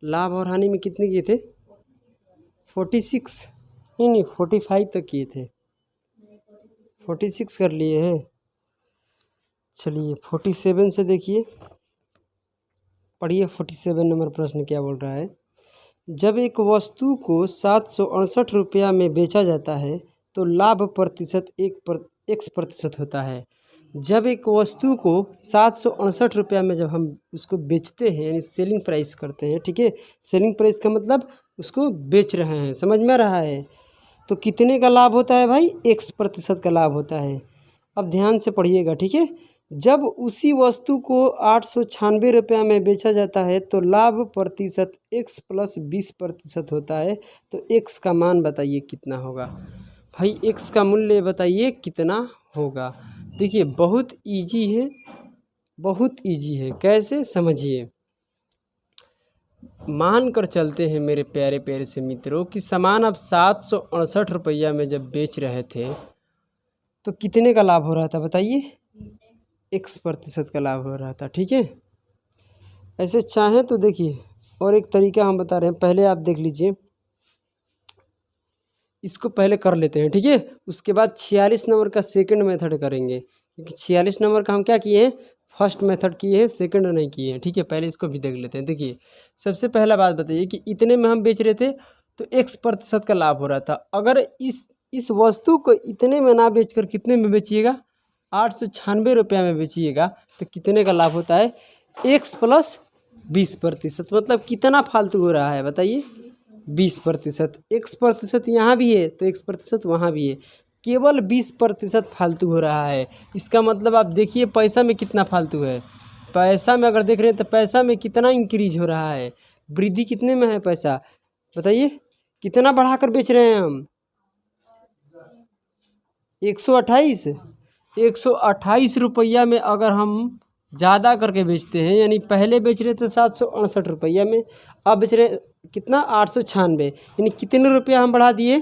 लाभ और हानि में कितने किए थे? 46 नहीं 45 तक किए थे, 46 कर लिए हैं। चलिए 47 से देखिए, पढ़िए 47 नंबर प्रश्न क्या बोल रहा है। जब एक वस्तु को 768 रुपया में बेचा जाता है तो लाभ प्रतिशत x प्रतिशत होता है। जब एक वस्तु को 768 रुपया में जब हम उसको बेचते हैं यानी सेलिंग प्राइस करते हैं, ठीक है, सेलिंग प्राइस का मतलब उसको बेच रहे हैं, समझ में आ रहा है, तो कितने का लाभ होता है भाई? x प्रतिशत का लाभ होता है। अब ध्यान से पढ़िएगा, ठीक है। जब उसी वस्तु को 896 रुपया में बेचा जाता है तो लाभ प्रतिशत x प्लस 20% होता है। तो x का मान बताइए कितना होगा भाई? x का मूल्य बताइए कितना होगा? देखिए बहुत इजी है, बहुत इजी है। कैसे? समझिए। मान कर चलते हैं मेरे प्यारे प्यारे से मित्रों कि सामान अब 768 रुपया में जब बेच रहे थे तो कितने का लाभ हो रहा था बताइए? x प्रतिशत का लाभ हो रहा था, ठीक है। ऐसे चाहें तो देखिए और एक तरीका हम बता रहे हैं, पहले आप देख लीजिए, इसको पहले कर लेते हैं, ठीक है। उसके बाद 46 नंबर का सेकंड मेथड करेंगे, क्योंकि 46 नंबर का हम क्या किए हैं? फर्स्ट मेथड किए हैं, सेकंड नहीं किए हैं, ठीक है। पहले इसको भी देख लेते हैं। देखिए सबसे पहला बात बताइए कि इतने में हम बेच रहे थे तो x प्रतिशत का लाभ हो रहा था। अगर इस वस्तु को इतने में ना बेचकर कितने में बेचिएगा? 896 रुपया में बेचिएगा तो कितने का लाभ होता है? x plus 20%। मतलब कितना फालतू हो रहा है बताइए? 20%। x प्रतिशत यहाँ भी है तो x प्रतिशत वहाँ भी है, केवल 20% फालतू हो रहा है। इसका मतलब आप देखिए पैसा में कितना फालतू है। पैसा में अगर देख रहे हैं तो पैसा में कितना इंक्रीज हो रहा है, वृद्धि कितने में है पैसा बताइए? कितना बढ़ाकर बेच रहे हैं हम? 128। 128 रुपया में अगर हम ज़्यादा करके बेचते हैं, यानी पहले बेच रहे थे 768 रुपया में, अब बेच रहे कितना? 896, यानी कितने रुपया हम बढ़ा दिए?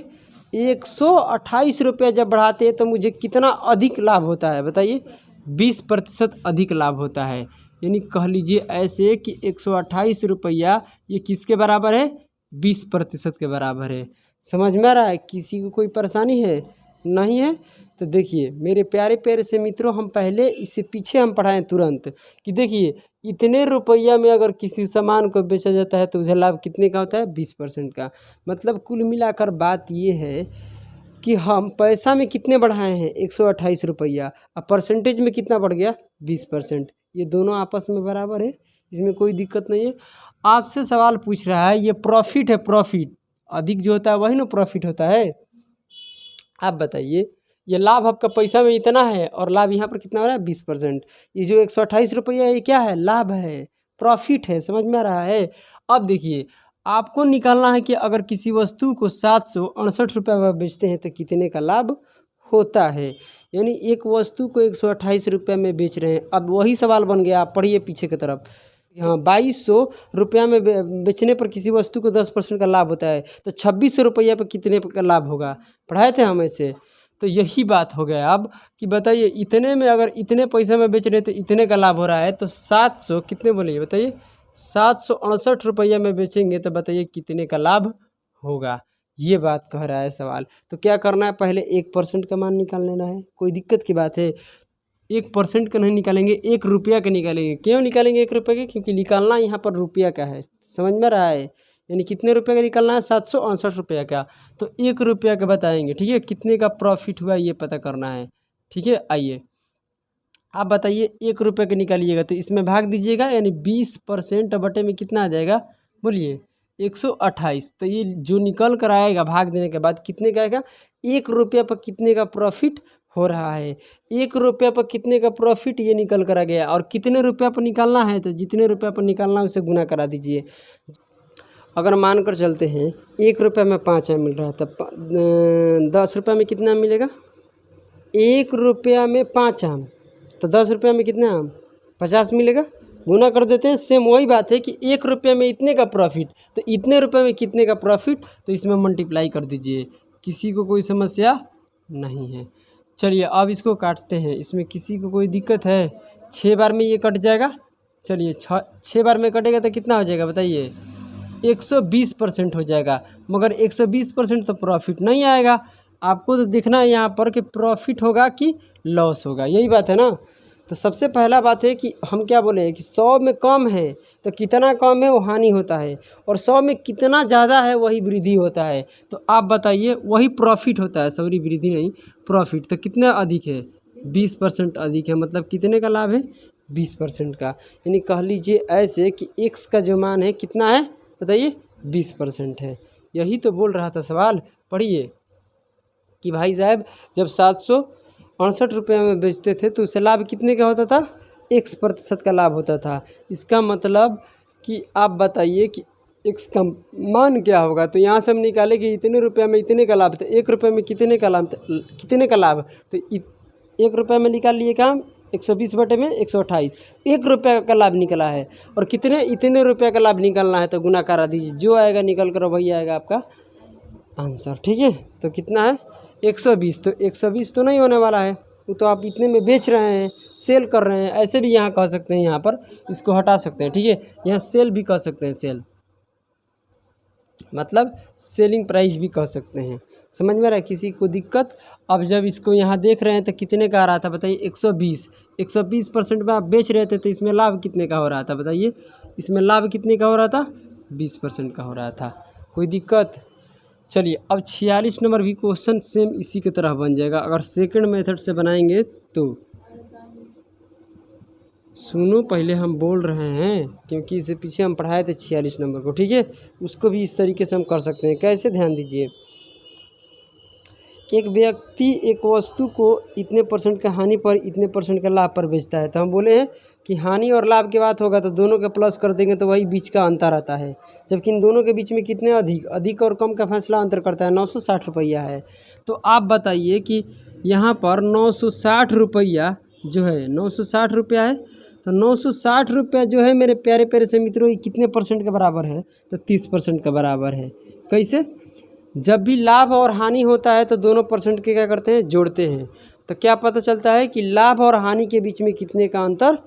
128 रुपया जब बढ़ाते हैं तो मुझे कितना अधिक लाभ होता है बताइए? 20% अधिक लाभ होता है। यानी कह लीजिए ऐसे कि 128 रुपया ये किसके बराबर है? 20% के बराबर है। समझ में आ रहा है? किसी को कोई परेशानी है? नहीं है? तो देखिए मेरे प्यारे प्यारे से मित्रों, हम पहले इससे पीछे हम पढ़ाएं तुरंत कि देखिए इतने रुपया में अगर किसी सामान को बेचा जाता है तो उसे लाभ कितने का होता है? 20% का। मतलब कुल मिलाकर बात ये है कि हम पैसा में कितने बढ़ाए हैं? 128 रुपया, अब परसेंटेज में कितना बढ़ गया? 20%। ये दोनों आपस में बराबर है, इसमें कोई दिक्कत नहीं है। आपसे सवाल पूछ रहा है, ये प्रॉफिट है, प्रॉफिट अधिक जो होता है वही ना प्रॉफिट होता है। आप बताइए, ये लाभ आपका पैसा में इतना है और लाभ यहाँ पर कितना हो रहा है? 20%। ये जो 128 रुपया है ये क्या है? लाभ है, प्रॉफिट है। समझ में आ रहा है? अब देखिए आपको निकालना है कि अगर किसी वस्तु को 768 रुपये में बेचते हैं तो कितने का लाभ होता है। यानी एक वस्तु को 128 रुपये में बेच रहे हैं। अब वही सवाल बन गया, आप पढ़िए पीछे की तरफ। हाँ, 2200 रुपया में बेचने पर किसी वस्तु को 10% का लाभ होता है, तो 2600 रुपया पर कितने का लाभ होगा? पढ़ाए थे हम ऐसे। तो यही बात हो गया अब कि बताइए इतने में अगर इतने पैसे में बेच रहे तो इतने का लाभ हो रहा है, तो 700 कितने बोलिए बताइए? 768 रुपया में बेचेंगे तो बताइए कितने का लाभ होगा? ये बात कह रहा है सवाल। तो क्या करना है? पहले 1% का मान निकाल लेना है। कोई दिक्कत की बात है? 1% का नहीं निकालेंगे, 1 रुपया का निकालेंगे। क्यों निकालेंगे 1 रुपये का? क्योंकि निकालना यहाँ पर रुपया का है। समझ में रहा है? यानी कितने रुपये का निकालना है? 768 रुपया का। तो 1 रुपया का बताएंगे, ठीक है। कितने का प्रॉफिट हुआ ये पता करना है, ठीक है। आइए आप बताइए, 1 रुपये का निकालिएगा तो इसमें भाग दीजिएगा, यानी 20% बटे में कितना आ जाएगा बोलिए? 128। तो ये जो निकल कर आएगा भाग देने के बाद कितने का आएगा? 1 रुपया पर कितने का प्रॉफिट हो रहा है? 1 रुपया पर कितने का प्रॉफिट ये निकल कर आ गया। और कितने रुपया पर निकालना है? तो जितने रुपया पर निकालना है उसे गुना करा दीजिए। अगर मान कर चलते हैं 1 रुपया में 5 आम मिल रहा है, तब 10 रुपया में कितना आम मिलेगा? 1 रुपया में 5 आम, तो 10 रुपया में कितने आम? 50 मिलेगा। गुना कर देते हैं। सेम वही बात है कि 1 रुपये में इतने का प्रॉफिट, तो इतने रुपये में कितने का प्रॉफिट, तो इसमें मल्टीप्लाई कर दीजिए। किसी को कोई समस्या नहीं है? चलिए अब इसको काटते हैं। इसमें किसी को कोई दिक्कत है? 6 बार में ये कट जाएगा। चलिए 6 बार में कटेगा तो कितना हो जाएगा बताइए? 120% हो जाएगा, मगर 120% तो प्रॉफिट नहीं आएगा। आपको तो देखना है यहाँ पर कि प्रॉफिट होगा कि लॉस होगा, यही बात है ना। तो सबसे पहला बात है कि हम क्या बोले कि 100 में कम है तो कितना कम है वो हानि होता है, और 100 में कितना ज़्यादा है वही वृद्धि होता है। तो आप बताइए, वही प्रॉफिट होता है, सॉरी वृद्धि नहीं प्रॉफिट। तो कितना अधिक है? 20% अधिक है, मतलब कितने का लाभ है? 20% का। यानी कह लीजिए ऐसे कि x का जो मान है कितना है बताइए? 20% है। यही तो बोल रहा था सवाल। पढ़िए कि भाई साहब जब 768 रुपये में बेचते थे तो उससे लाभ कितने का होता था? 1% का लाभ होता था। इसका मतलब कि आप बताइए कि x का मान क्या होगा। तो यहाँ से हम निकाले कि इतने रुपये में इतने का लाभ था, 1 रुपये में कितने का लाभ, कितने का लाभ। तो 1 रुपये में निकाल लिए काम 120 बटे में 128, 1 रुपये का लाभ निकला है। और कितने इतने रुपये का लाभ निकलना है तो गुना करा दीजिए, जो आएगा निकल कर वही आएगा आपका आंसर। ठीक है, तो कितना है? 120। तो 120 तो नहीं होने वाला है, वो तो आप इतने में बेच रहे हैं, सेल कर रहे हैं। ऐसे भी यहाँ कह सकते हैं, यहाँ पर इसको हटा सकते हैं। ठीक है, यहाँ सेल भी कह सकते हैं, सेल मतलब सेलिंग प्राइस भी कह सकते हैं। समझ में आ रहा है? किसी को दिक्कत? अब जब इसको यहाँ देख रहे हैं तो कितने का आ रहा था बताइए? 120। 120% में आप बेच रहे थे तो इसमें लाभ कितने का हो रहा था बताइए? इसमें लाभ कितने का हो रहा था? 20% का हो रहा था। कोई दिक्कत? चलिए अब 46 नंबर भी क्वेश्चन सेम इसी की तरह बन जाएगा अगर सेकंड मेथड से बनाएंगे तो। सुनो, पहले हम बोल रहे हैं क्योंकि इससे पीछे हम पढ़ाए थे 46 नंबर को। ठीक है, उसको भी इस तरीके से हम कर सकते हैं। कैसे? ध्यान दीजिए। एक व्यक्ति एक वस्तु को इतने % का हानि पर इतने % का लाभ पर बेचता है। तो हम बोले हैं कि हानि और लाभ की बात होगा तो दोनों के प्लस कर देंगे तो वही बीच का अंतर आता है। जबकि इन दोनों के बीच में कितने अधिक और कम का फैसला अंतर करता है? 960 रुपया है। तो आप बताइए कि यहाँ पर 960 रुपया जो है 960 रुपया है, तो 960 रुपया जो है मेरे प्यारे प्यारे से मित्रों ये कितने % के बराबर है? तो 30% के बराबर है। कैसे? जब भी लाभ और हानि होता है तो दोनों % के क्या करते हैं? जोड़ते हैं। तो क्या पता चलता है कि लाभ और हानि के बीच में कितने का अंतर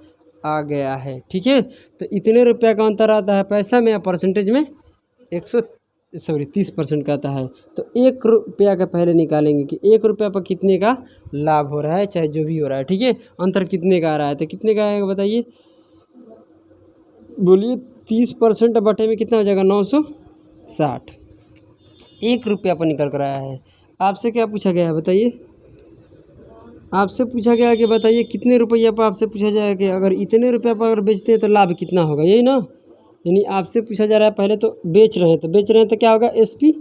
आ गया है। ठीक है, तो इतने रुपया का अंतर आता है पैसा में या परसेंटेज में? 30% का आता है। तो 1 रुपया का पहले निकालेंगे कि 1 रुपया पर कितने का लाभ हो रहा है, चाहे जो भी हो रहा है। ठीक है, अंतर कितने का आ रहा है? तो कितने का आएगा बताइए? बोलिए। 30% बटे में कितना हो जाएगा? 960। 1 रुपया पर निकल कर आया है। आपसे क्या पूछा गया है बताइए? आपसे पूछा गया है कि बताइए कितने रुपया पर आपसे पूछा जाएगा कि अगर इतने रुपया पर अगर बेचते हैं तो लाभ कितना होगा, यही ना। यानी आपसे पूछा जा रहा है, पहले तो बेच रहे हैं तो क्या होगा? SP।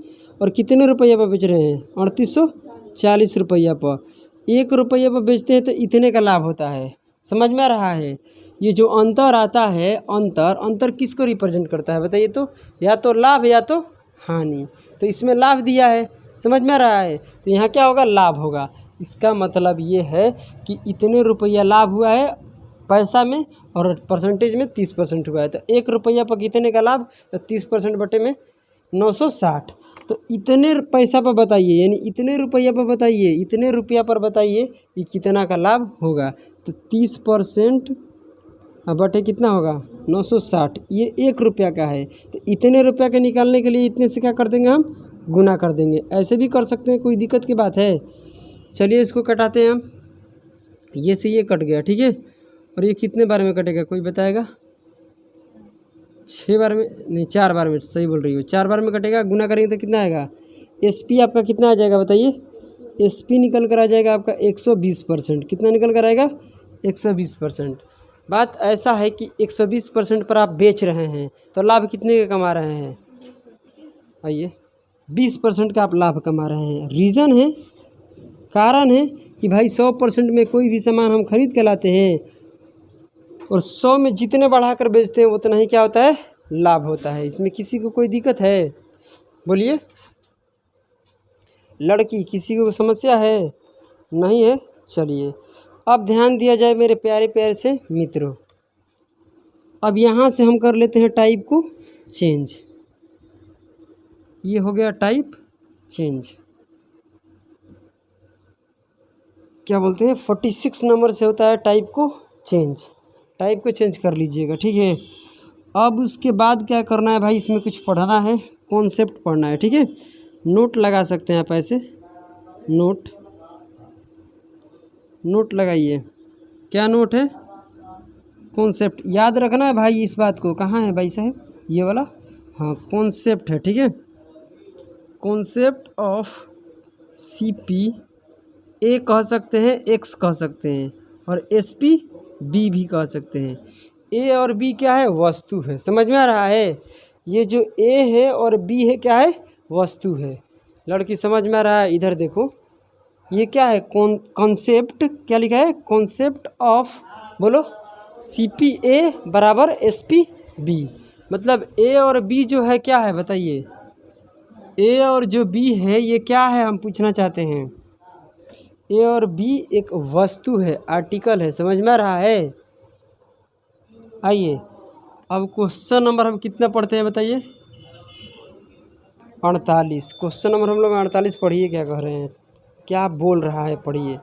और कितने रुपया पर बेच रहे हैं? 3840 रुपया पर। 1 रुपया पर बेचते हैं तो इतने का लाभ होता है। समझ में आ रहा है? ये जो अंतर आता है, अंतर किसको रिप्रेजेंट करता है बताइए? तो या तो लाभ या तो हानि। तो इसमें लाभ दिया है, समझ में आ रहा है? तो यहाँ क्या होगा? लाभ होगा। इसका मतलब ये है कि इतने रुपया लाभ हुआ है पैसा में और परसेंटेज में 30% हुआ है। तो 1 रुपया पर कितने का लाभ? तो 30% बटे में 960। तो इतने पैसा पर बताइए, यानी इतने रुपया पर बताइए, इतने रुपया पर बताइए कि कितना का लाभ होगा। तो 30% बटे कितना होगा? 960। ये 1 रुपया का है, तो इतने रुपया के निकालने के लिए इतने से क्या कर देंगे? हम गुना कर देंगे। ऐसे भी कर सकते हैं, कोई दिक्कत की बात है? चलिए इसको कटाते हैं हम। ये से ये कट गया। ठीक है, और ये कितने बार में कटेगा कोई बताएगा? 6 बार में नहीं, 4 बार में। सही बोल रही हो, 4 बार में कटेगा। गुना करेंगे तो कितना आएगा? SP आपका कितना आ जाएगा बताइए? SP निकल कर आ जाएगा आपका 120%। कितना निकल कर आएगा? 120%। बात ऐसा है कि 120% पर आप बेच रहे हैं तो लाभ कितने का कमा रहे हैं? आइए, 20% का आप लाभ कमा रहे हैं। रीज़न है, कारण है कि भाई 100% में कोई भी सामान हम खरीद के लाते हैं और 100 में जितने बढ़ा कर बेचते हैं उतना ही क्या होता है? लाभ होता है। इसमें किसी को कोई दिक्कत है? बोलिए। लड़की किसी को समस्या है? नहीं है। चलिए अब ध्यान दिया जाए मेरे प्यारे प्यारे से मित्रों। अब यहाँ से हम कर लेते हैं टाइप को चेंज। ये हो गया टाइप चेंज। क्या बोलते हैं? 46 नंबर से होता है टाइप को चेंज। टाइप को चेंज कर लीजिएगा। ठीक है, अब उसके बाद क्या करना है भाई, इसमें कुछ पढ़ना है, कॉन्सेप्ट पढ़ना है, ठीक है। नोट लगा सकते हैं आप ऐसे, नोट लगाइए। क्या नोट है? कॉन्सेप्ट। याद रखना है भाई इस बात को। कहाँ है भाई साहब ये वाला? हाँ, कॉन्सेप्ट है, ठीक है। कॉन्सेप्ट ऑफ सीपी, ए कह सकते हैं, एक्स कह सकते हैं, और एसपी बी भी कह सकते हैं। ए और बी क्या है? वस्तु है। समझ में आ रहा है? ये जो ए है और बी है क्या है? वस्तु है। लड़की समझ में आ रहा है? इधर देखो, ये क्या है? कॉन्सेप्ट। क्या लिखा है? कॉन्सेप्ट ऑफ, बोलो, सी पी ए बराबर एस पी बी। मतलब ए और बी जो है क्या है बताइए? ए और जो बी है ये क्या है, हम पूछना चाहते हैं। ए और बी एक वस्तु है, आर्टिकल है। समझ में आ रहा है? आइए अब क्वेश्चन नंबर हम कितना पढ़ते हैं बताइए? 48। क्वेश्चन नंबर हम लोग 48 पढ़िए। क्या कह रहे हैं, क्या बोल रहा है, पढ़िए।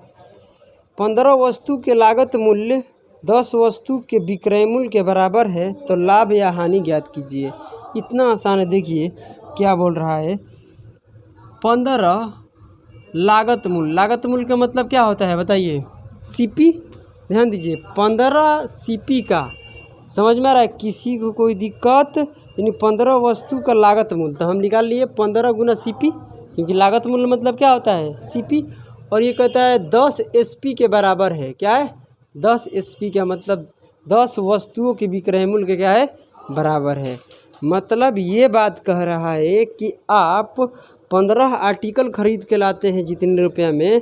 15 वस्तु के लागत मूल्य 10 वस्तु के विक्रय मूल्य के बराबर है तो लाभ या हानि ज्ञात कीजिए। इतना आसान है। देखिए क्या बोल रहा है, 15 लागत मूल्य। लागत मूल्य का मतलब क्या होता है बताइए? सीपी। ध्यान दीजिए, 15 सीपी का। समझ में आ रहा है? किसी को कोई दिक्कत, यानी 15 वस्तु का लागत मूल्य, तो हम निकाल लिए 15 गुना सीपी, क्योंकि लागत मूल्य मतलब क्या होता है? सीपी। और ये कहता है 10 एसपी के बराबर है। क्या है? 10 एसपी का मतलब 10 वस्तुओं के विक्रय मूल्य के क्या है? बराबर है। मतलब ये बात कह रहा है कि आप 15 आर्टिकल खरीद के लाते हैं जितने रुपया में,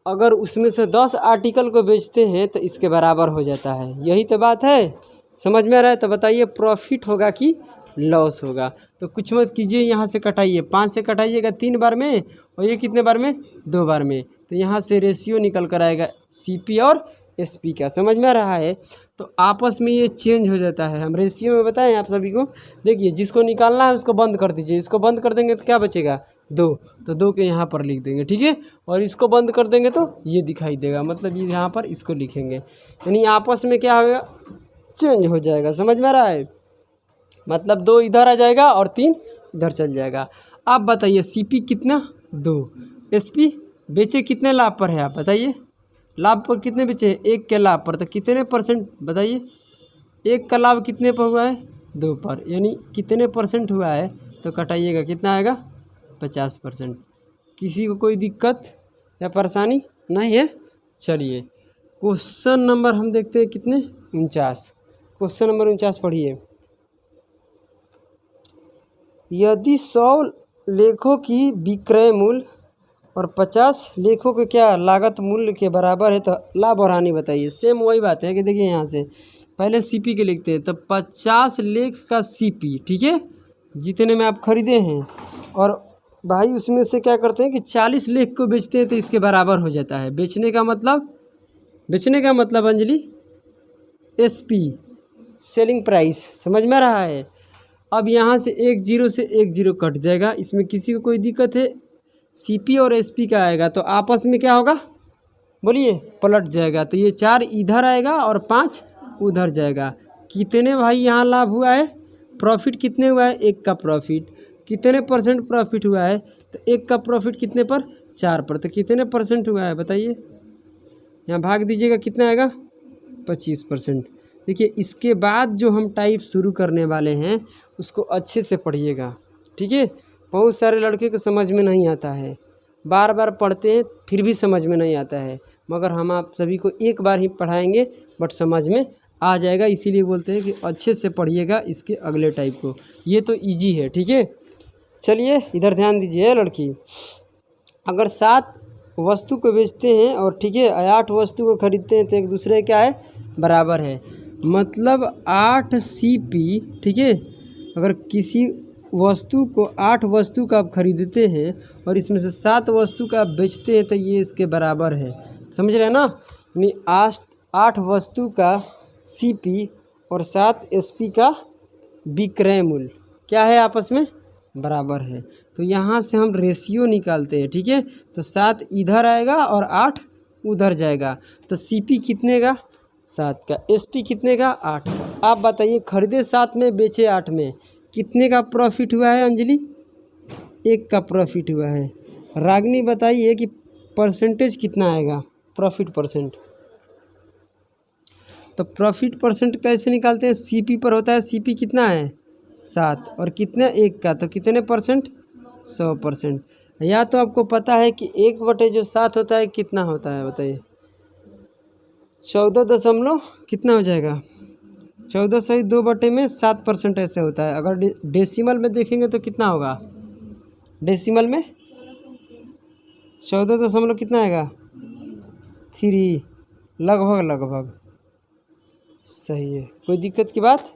अगर उसमें से 10 आर्टिकल को बेचते हैं तो इसके बराबर हो जाता है। यही तो बात है। समझ में आ रहा है? तो बताइए प्रॉफिट होगा कि लॉस होगा? तो कुछ मत कीजिए, यहाँ से कटाइए, 5 से कटाइएगा 3 बार में, और ये कितने बार में? 2 बार में। तो यहाँ से रेशियो निकल कर आएगा सीपी और एसपी का। समझ में आ रहा है? तो आपस में ये चेंज हो जाता है। हम रेशियो में बताएं आप सभी को। देखिए, जिसको निकालना है उसको बंद कर दीजिए। इसको बंद कर देंगे तो क्या बचेगा? 2। तो 2 के यहाँ पर लिख देंगे, ठीक है। और इसको बंद कर देंगे तो ये दिखाई देगा, मतलब ये यहाँ पर इसको लिखेंगे, यानी आपस में क्या होगा? चेंज हो जाएगा। समझ में आ रहा है? मतलब 2 इधर आ जाएगा और 3 इधर चल जाएगा। आप बताइए सीपी कितना? 2। एसपी बेचे कितने लाभ पर है आप बताइए? लाभ पर कितने बेचे? 1 के लाभ पर। तो कितने परसेंट बताइए? 1 का लाभ कितने पर हुआ है? 2 पर। यानी कितने परसेंट हुआ है? तो कटाइएगा, कितना आएगा? 50%। किसी को कोई दिक्कत या परेशानी नहीं है? चलिए क्वेश्चन नंबर हम देखते हैं कितने? 49। क्वेश्चन नंबर 49 पढ़िए। यदि 100 लेखों की विक्रय मूल्य और 50 लेखों के क्या लागत मूल्य के बराबर है तो लाभ और हानि बताइए। सेम वही बात है कि देखिए, यहाँ से पहले सीपी के लिखते हैं, तो 50 लेख का सीपी, ठीक है, जितने में आप खरीदे हैं, और भाई उसमें से क्या करते हैं कि 40 लेख को बेचते हैं तो इसके बराबर हो जाता है। बेचने का मतलब अंजलि एसपी, सेलिंग प्राइस। समझ में आ रहा है? अब यहाँ से 1 0 से 1 0 कट जाएगा। इसमें किसी को कोई दिक्कत है? सीपी और एसपी का आएगा तो आपस में क्या होगा बोलिए? पलट जाएगा। तो ये 4 इधर आएगा और 5 उधर जाएगा। कितने भाई यहाँ लाभ हुआ है? प्रॉफिट कितने हुआ है? 1 का प्रॉफिट। कितने परसेंट प्रॉफिट हुआ है? तो 1 का प्रॉफिट कितने पर? 4 पर। तो कितने परसेंट हुआ है बताइए? यहाँ भाग दीजिएगा, कितना आएगा? 25%। देखिए, इसके बाद जो हम टाइप शुरू करने वाले हैं उसको अच्छे से पढ़िएगा, ठीक है। बहुत सारे लड़के को समझ में नहीं आता है, बार बार पढ़ते हैं फिर भी समझ में नहीं आता है, मगर हम आप सभी को एक बार ही पढ़ाएंगे बट समझ में आ जाएगा। इसीलिए बोलते हैं कि अच्छे से पढ़िएगा इसके अगले टाइप को। ये तो इजी है, ठीक है। चलिए इधर ध्यान दीजिए लड़की। अगर 7 वस्तु को बेचते हैं और ठीक है 8 वस्तु को खरीदते हैं तो एक दूसरे क्या है? बराबर है। मतलब 8 सीपी, ठीक है। अगर किसी वस्तु को 8 वस्तु का आप खरीदते हैं और इसमें से 7 वस्तु का आप बेचते हैं तो ये इसके बराबर है। समझ रहे हैं ना? यानी 8 वस्तु का सीपी और 7 एसपी का विक्रय मूल्य क्या है? आपस में बराबर है। तो यहाँ से हम रेशियो निकालते हैं, ठीक है। तो 7 इधर आएगा और 8 उधर जाएगा। तो सीपी कितने का? 7 का। एसपी कितने का? 8 का। आप बताइए, खरीदे 7 में बेचे 8 में, कितने का प्रॉफिट हुआ है अंजलि? 1 का प्रॉफिट हुआ है। रागिनी बताइए कि परसेंटेज कितना आएगा, प्रॉफिट परसेंट। तो प्रॉफिट परसेंट कैसे निकालते हैं? सीपी पर होता है, सीपी कितना है 7 और कितना 1 का, तो कितने परसेंट? 100%। या तो आपको पता है कि 1/7 होता है, कितना होता है बताइए? 14 दशमलव कितना हो जाएगा? 14 सही 2/7% ऐसे होता है। अगर डेसिमल में देखेंगे तो कितना होगा? डेसिमल में 14 दशमलव कितना आएगा? 3, लगभग सही है, कोई दिक्कत की बात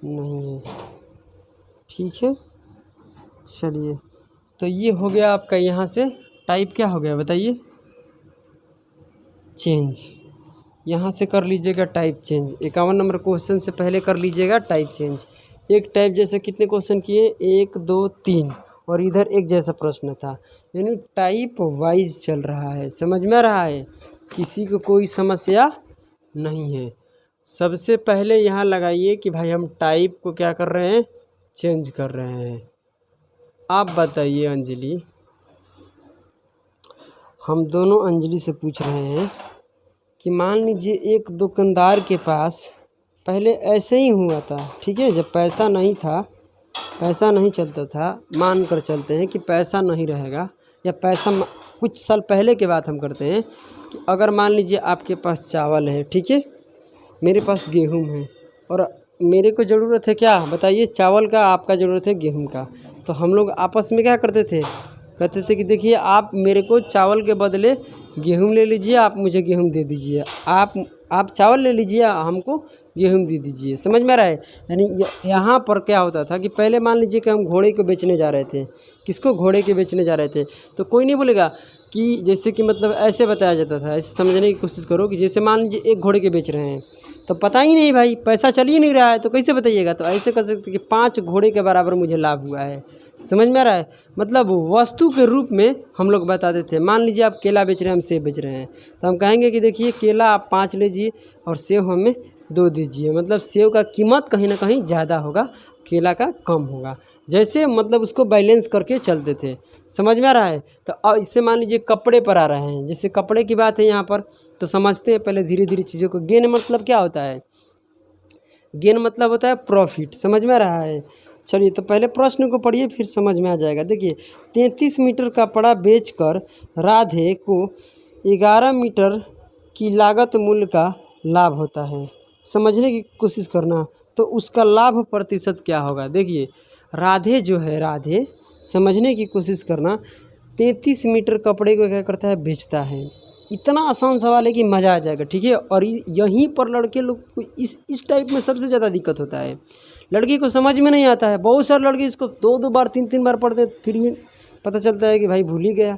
नहीं है। ठीक है, चलिए, तो ये हो गया आपका यहाँ से टाइप क्या हो गया बताइए? चेंज। यहाँ से कर लीजिएगा टाइप चेंज। 51 नंबर क्वेश्चन से पहले कर लीजिएगा टाइप चेंज। एक टाइप जैसे कितने क्वेश्चन किए? 1 2 3 और इधर एक जैसा प्रश्न था, यानी टाइप वाइज चल रहा है। समझ में आ रहा है? किसी को कोई समस्या नहीं है। सबसे पहले यहाँ लगाइए कि भाई हम टाइप को क्या कर रहे हैं? चेंज कर रहे हैं। आप बताइए अंजलि, हम दोनों अंजलि से पूछ रहे हैं कि मान लीजिए एक दुकानदार के पास पहले ऐसे ही हुआ था, ठीक है, जब पैसा नहीं था, पैसा नहीं चलता था, मान कर चलते हैं कि पैसा नहीं रहेगा, या पैसा कुछ साल पहले के बात हम करते हैं कि अगर मान लीजिए आपके पास चावल है, ठीक है, मेरे पास गेहूं है, और मेरे को ज़रूरत है क्या बताइए? चावल का, आपका ज़रूरत है गेहूं का। तो हम लोग आपस में क्या करते थे? कहते थे कि देखिए आप मेरे को चावल के बदले गेहूं ले लीजिए, आप मुझे गेहूं दे दीजिए, आप चावल ले लीजिए, हमको गेहूं दे दीजिए। समझ में आ रहा है? यानी यहाँ पर क्या होता था कि पहले मान लीजिए कि हम घोड़े को बेचने जा रहे थे। किसको? घोड़े के बेचने जा रहे थे। तो कोई नहीं बोलेगा कि जैसे कि मतलब ऐसे बताया जाता था, ऐसे समझने की कोशिश करो कि जैसे मान लीजिए एक घोड़े के बेच रहे हैं, तो पता ही नहीं भाई, पैसा चल ही नहीं रहा है, तो कैसे बताइएगा? तो ऐसे कर सकते कि 5 घोड़े के बराबर मुझे लाभ हुआ है। समझ में आ रहा है? मतलब वस्तु के रूप में हम लोग बताते थे। मान लीजिए आप केला बेच रहे हैं, हम सेब बेच रहे हैं, तो हम कहेंगे कि देखिए केला आप 5 लीजिए और सेब हमें 2 दीजिए। मतलब सेब का कीमत कहीं ना कहीं ज़्यादा होगा, केला का कम होगा। जैसे मतलब उसको बैलेंस करके चलते थे। समझ में आ रहा है? तो इससे मान लीजिए कपड़े पर आ रहे हैं, जैसे कपड़े की बात है यहाँ पर, तो समझते हैं पहले धीरे धीरे चीज़ों को। गेन मतलब क्या होता है? गेन मतलब होता है प्रॉफिट। समझ में आ रहा है? चलिए, तो पहले प्रश्न को पढ़िए, फिर समझ में आ जाएगा। देखिए, 33 मीटर कपड़ा बेचकर राधे को 11 मीटर की लागत मूल्य का लाभ होता है। समझने की कोशिश करना, तो उसका लाभ प्रतिशत क्या होगा? देखिए, राधे जो है, राधे, समझने की कोशिश करना, 33 मीटर कपड़े को क्या करता है? बेचता है। इतना आसान सवाल है कि मज़ा आ जाएगा। ठीक है, और यहीं पर लड़के लोग को इस टाइप में सबसे ज़्यादा दिक्कत होता है। लड़की को समझ में नहीं आता है। बहुत सारे लड़के इसको 2-2 बार 3-3 बार पढ़ते, फिर भी पता चलता है कि भाई भूल ही गया।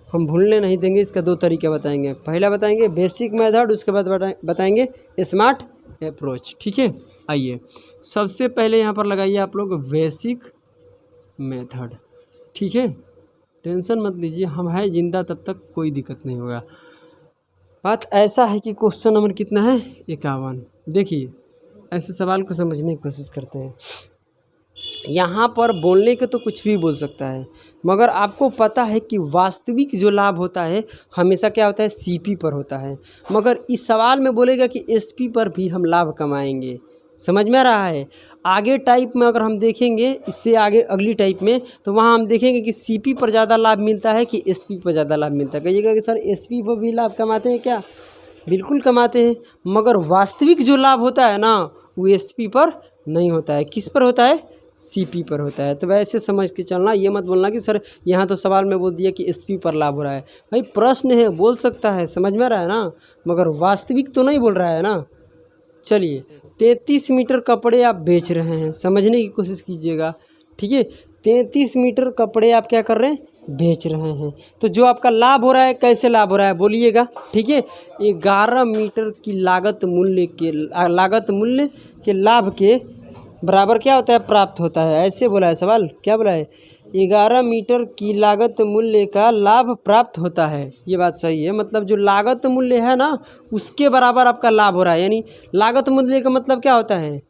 हम भूलने नहीं देंगे। इसका 2 तरीके बताएंगे। पहला बताएंगे बेसिक मेथड, उसके बाद बताएंगे स्मार्ट अप्रोच। ठीक है, आइए सबसे पहले यहाँ पर लगाइए आप लोग बेसिक मेथड। ठीक है, टेंशन मत लीजिए, हम हैं जिंदा तब तक कोई दिक्कत नहीं होगा। बात ऐसा है कि क्वेश्चन नंबर कितना है? 51। देखिए, ऐसे सवाल को समझने की कोशिश करते हैं। यहाँ पर बोलने के तो कुछ भी बोल सकता है, मगर आपको पता है कि वास्तविक जो लाभ होता है हमेशा क्या होता है? सीपी पर होता है। मगर इस सवाल में बोलेगा कि एसपी पर भी हम लाभ कमाएंगे। समझ में आ रहा है? आगे टाइप में अगर हम देखेंगे, इससे आगे अगली टाइप में, तो वहाँ हम देखेंगे कि सीपी पर ज़्यादा लाभ मिलता है कि एसपी पर ज़्यादा लाभ मिलता है। कहिएगा कि सर एसपी पर भी लाभ कमाते हैं क्या? बिल्कुल कमाते हैं, मगर वास्तविक जो लाभ होता है ना, वो एसपी पर नहीं होता है। किस पर होता है? सीपी पर होता है। तो वैसे समझ के चलना, ये मत बोलना कि सर यहाँ तो सवाल में बोल दिया कि एसपी पर लाभ हो रहा है। भाई प्रश्न है, बोल सकता है, समझ में आ रहा है ना, मगर वास्तविक तो नहीं बोल रहा है ना। चलिए, 33 मीटर कपड़े आप बेच रहे हैं, समझने की कोशिश कीजिएगा। ठीक है, 33 मीटर कपड़े आप क्या कर रहे हैं? बेच रहे हैं। तो जो आपका लाभ हो रहा है, कैसे लाभ हो रहा है बोलिएगा। ठीक है, 11 मीटर की लागत मूल्य के लाभ के बराबर क्या होता है? प्राप्त होता है। ऐसे बोला है सवाल, क्या बोला है? 11 मीटर की लागत मूल्य का लाभ प्राप्त होता है। ये बात सही है, मतलब जो लागत मूल्य है ना उसके बराबर आपका लाभ हो रहा है। यानी लागत मूल्य का मतलब क्या होता है,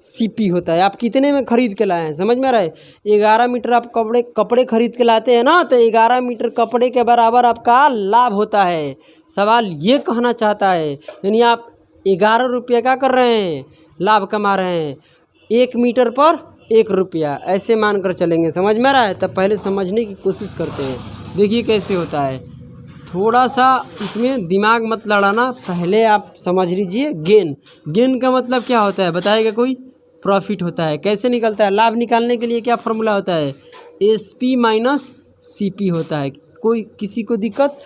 सीपी होता है। आप कितने में खरीद के लाए हैं, समझ में आ रहा है। 11 मीटर आप कपड़े खरीद के लाते हैं ना, तो 11 मीटर कपड़े के बराबर आपका लाभ होता है। सवाल ये कहना चाहता है, यानी आप 11 रुपये क्या कर रहे हैं, लाभ कमा रहे हैं। 1 मीटर पर 1 रुपया ऐसे मानकर चलेंगे, समझ में आ रहा है। तब पहले समझने की कोशिश करते हैं, देखिए कैसे होता है। थोड़ा सा इसमें दिमाग मत लड़ाना, पहले आप समझ लीजिए। गेन का मतलब क्या होता है बताएगा कोई, प्रॉफिट होता है। कैसे निकलता है, लाभ निकालने के लिए क्या फॉर्मूला होता है, SP माइनस CP होता है। कोई किसी को दिक्कत,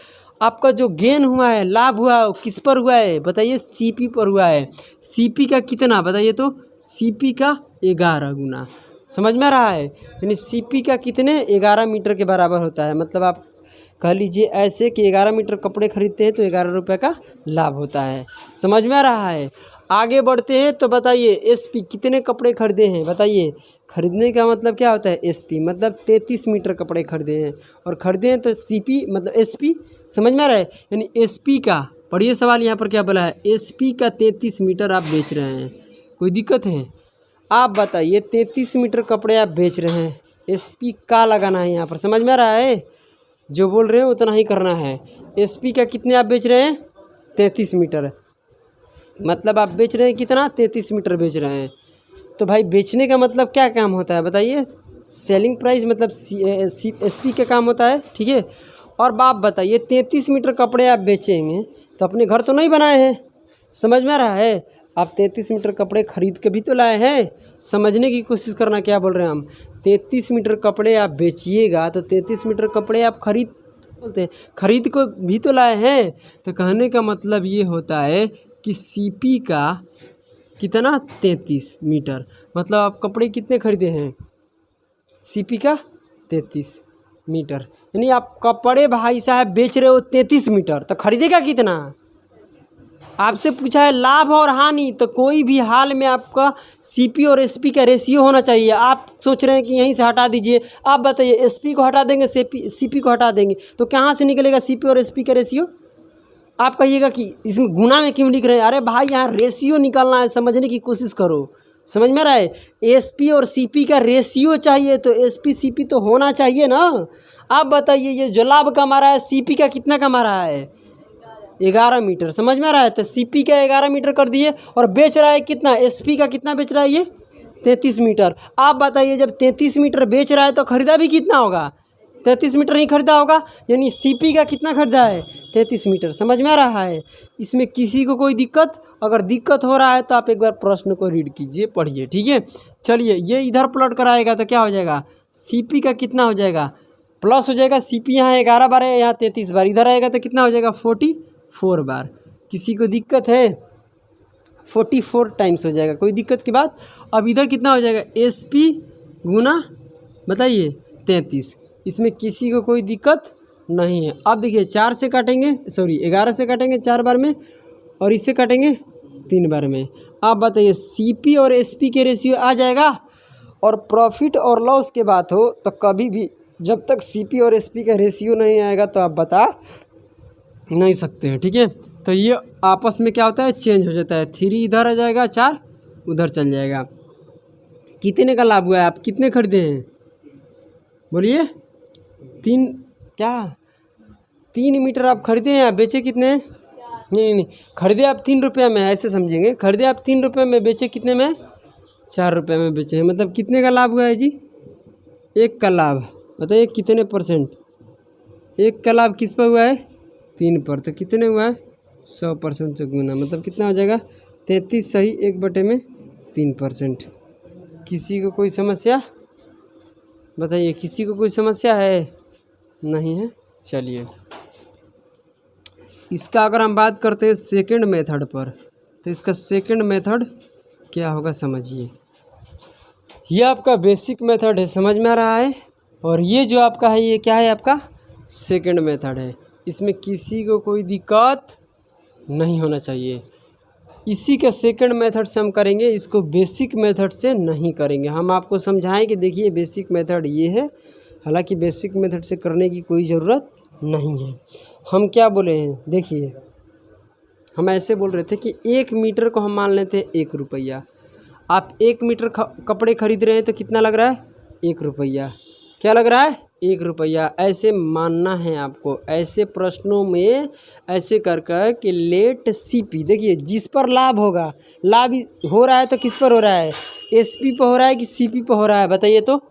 आपका जो गेन हुआ है, लाभ हुआ है, किस पर हुआ है बताइए, CP पर हुआ है। CP का कितना बताइए तो, CP का 11 गुना, समझ में आ रहा है। यानी CP का कितने, 11 मीटर के बराबर होता है। मतलब आप कह लीजिए ऐसे कि 11 मीटर कपड़े खरीदते हैं तो 11 रुपये का लाभ होता है, समझ में आ रहा है। आगे बढ़ते हैं तो बताइए SP कितने कपड़े खरीदे हैं बताइए। खरीदने का मतलब क्या होता है, SP मतलब 33 मीटर कपड़े खरीदे हैं, और खरीदे हैं तो CP मतलब SP, समझ में आ रहा है। यानी SP का, पढ़िए सवाल यहाँ पर क्या बोला है, SP का 33 मीटर आप बेच रहे हैं। कोई दिक्कत है, आप बताइए 33 मीटर कपड़े आप बेच रहे हैं, SP का लगाना है यहाँ पर, समझ में आ रहा है। जो बोल रहे हैं उतना ही करना है। SP का कितने आप बेच रहे हैं, 33 मीटर, मतलब आप बेच रहे हैं कितना, 33 मीटर बेच रहे हैं। तो भाई बेचने का मतलब क्या काम होता है बताइए, सेलिंग प्राइस मतलब SP का काम होता है, ठीक है। और बाप बताइए 33 मीटर कपड़े आप बेचेंगे तो अपने घर तो नहीं बनाए हैं, समझ में आ रहा है। आप 33 मीटर कपड़े खरीद के भी तो लाए हैं, समझने की कोशिश करना क्या बोल रहे हैं हम। 33 मीटर कपड़े आप बेचिएगा तो 33 मीटर कपड़े आप बोलते हैं खरीद को भी तो लाए हैं। तो कहने का मतलब ये होता है कि CP का कितना, 33 मीटर, मतलब आप कपड़े कितने खरीदे हैं, CP का 33 मीटर। यानी आप कपड़े भाई साहब बेच रहे हो 33 मीटर, तो खरीदेगा कितना। आपसे पूछा है लाभ और हानि, तो कोई भी हाल में आपका CP और SP का रेशियो होना चाहिए। आप सोच रहे हैं कि यहीं से हटा दीजिए, आप बताइए SP को हटा देंगे, CP को हटा देंगे, तो कहाँ से निकलेगा CP और SP का रेशियो। आप कहिएगा कि इसमें गुना में क्यों लिख रहे हैं, अरे भाई यहाँ रेशियो निकालना है, समझने की कोशिश करो, समझ में आ रहा है। SP और CP का रेशियो चाहिए तो SP CP तो होना चाहिए ना। आप बताइए ये जो लाभ कमा रहा है CP का कितना कमा रहा है, 11 मीटर, समझ में आ रहा है। तो CP का 11 मीटर कर दिए, और बेच रहा है कितना, SP का कितना बेच रहा है, ये 33 मीटर। आप बताइए जब 33 मीटर बेच रहा है तो खरीदा भी कितना होगा, 33 मीटर ही खरीदा होगा। यानी CP का कितना खरीदा है, 33 मीटर, समझ में आ रहा है। इसमें किसी को कोई दिक्कत, अगर दिक्कत हो रहा है तो आप एक बार प्रश्न को रीड कीजिए, पढ़िए, ठीक है। चलिए ये इधर प्लॉट कराएगा तो क्या हो जाएगा, CP का कितना हो जाएगा, प्लस हो जाएगा। CP यहाँ 11 बार है, यहाँ 33 बार, इधर आएगा तो कितना हो जाएगा, 44 बार। किसी को दिक्कत है, 44 टाइम्स हो जाएगा, कोई दिक्कत की बात। अब इधर कितना हो जाएगा, SP गुना बताइए 33, इसमें किसी को कोई दिक्कत नहीं है। अब देखिए 4 से काटेंगे, सॉरी 11 से काटेंगे 4 बार में, और इससे काटेंगे 3 बार में। आप बताइए CP और SP के रेशियो आ जाएगा। और प्रॉफिट और लॉस के बात हो तो कभी भी जब तक CP और SP का रेशियो नहीं आएगा तो आप बता नहीं सकते हैं, ठीक है। तो ये आपस में क्या होता है, चेंज हो जाता है। 3 इधर आ जाएगा, 4 उधर चल जाएगा। कितने का लाभ हुआ है, आप कितने खरीदे हैं बोलिए, 3 मीटर आप खरीदे हैं, आप बेचे कितने हैं, नहीं, खरीदे आप 3 रुपये में, ऐसे समझेंगे। खरीदे आप 3 रुपये में, बेचे कितने में, 4 रुपये में बेचे हैं। मतलब कितने का लाभ हुआ है जी, 1 का लाभ। बताइए कितने परसेंट, 1 का लाभ किस पर हुआ है, 3 पर, तो कितने हुआ है, 100% से गुना, मतलब कितना हो जाएगा, 33 सही 1/3%। किसी को कोई समस्या बताइए, किसी को कोई समस्या है, नहीं है। चलिए इसका अगर हम बात करते हैं सेकंड मेथड पर, तो इसका सेकंड मेथड क्या होगा समझिए। ये आपका बेसिक मेथड है, समझ में आ रहा है। और ये जो आपका है ये क्या है, आपका सेकंड मेथड है। इसमें किसी को कोई दिक्कत नहीं होना चाहिए। इसी के सेकंड मेथड से हम करेंगे, इसको बेसिक मेथड से नहीं करेंगे। हम आपको समझाएं कि देखिए बेसिक मेथड ये है, हालांकि बेसिक मेथड से करने की कोई ज़रूरत नहीं है। हम क्या बोले हैं, देखिए हम ऐसे बोल रहे थे कि 1 मीटर को हम मान लेते हैं 1 रुपया। आप 1 मीटर कपड़े खरीद रहे हैं तो कितना लग रहा है, 1 रुपया। क्या लग रहा है, 1 रुपया। ऐसे मानना है आपको, ऐसे प्रश्नों में ऐसे कर कर कि लेट सीपी, देखिए जिस पर लाभ होगा, लाभ हो रहा है तो किस पर हो रहा है, एसपी पर हो रहा है कि सीपी पर हो रहा है, बताइए तो।